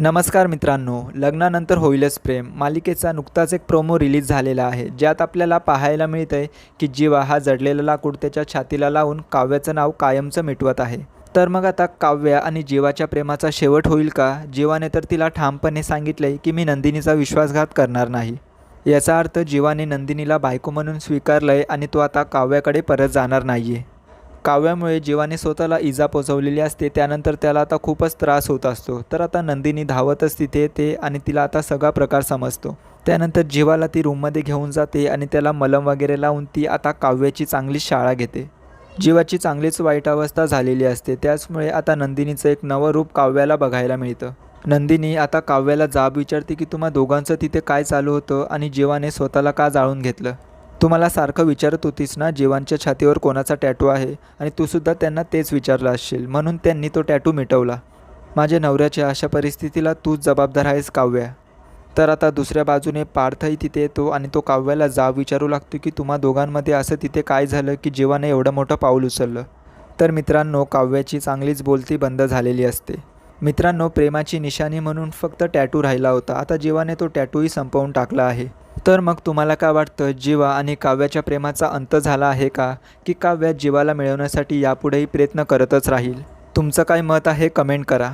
नमस्कार मित्रांनो, लग्नानंतर होईलच प्रेम मालिकेचा नुकताच एक प्रोमो रिलीज झालेला आहे, ज्यात आपल्याला पाहायला मिळतंय की जीवा हा जडलेला लाकूड त्याच्या छातीला लावून काव्याचं नाव कायमचं मिटवत आहे। तर मग आता काव्या आणि जीवाच्या प्रेमाचा शेवट होईल का? जीवाने तर तिला ठामपणे सांगितलंय की मी नंदिनीचा विश्वासघात करणार नाही। याचा अर्थ जीवाने नंदिनीला बायको म्हणून स्वीकारलंय आणि तो आता काव्याकडे परत जाणार नाहीये। काव्यामुळे जीवाने स्वतःला इजा पोचवलेली असते, त्यानंतर त्याला आता खूपच त्रास होत असतो। तर आता नंदिनी धावतच तिथे येते आणि तिला आता सगळा प्रकार समजतो। त्यानंतर जीवाला ती रूममध्ये घेऊन जाते आणि त्याला मलम वगैरे लावून ती आता काव्याची चांगली शाळा घेते। जीवाची चांगलीच वाईट अवस्था झालेली असते, त्याचमुळे आता नंदिनीचं एक नवं रूप काव्याला बघायला मिळतं। नंदिनी आता काव्याला जाब विचारते की तुम्हा दोघांचं तिथे काय चालू होतं आणि जीवाने स्वतःला का जाळून घेतलं? तुम्हाला सारखं विचारत होतीस ना जीवांच्या छातीवर कोणाचा टॅटू आहे, आणि तू सुद्धा त्यांना तेच विचारलं असशील, म्हणून त्यांनी तो टॅटू मिटवला। माझ्या नवऱ्याच्या अशा परिस्थितीला तूच जबाबदार आहेस काव्या। तर आता दुसऱ्या बाजूने पार्थही तिथे येतो आणि तो काव्याला जाब विचारू लागतो की तुम्हा दोघांमध्ये असं तिथे काय झालं की जीवाने एवढं मोठं पाऊल उचललं? तर मित्रांनो, काव्याची चांगलीच बोलती बंद झालेली असते। मित्रांनो, प्रेमाची निशाणी म्हणून फक्त टॅटू राहिला होता, आता जीवाने तो टॅटूही संपवून टाकला आहे। तर मग तुम्हाला काय वाटतं, जीवा आणि काव्याच्या प्रेमाचा अंत झाला आहे का, की काव्या जीवाला मिळवण्यासाठी यापुढेही प्रयत्न करतच राहील? तुमचं काय मत आहे कमेंट करा।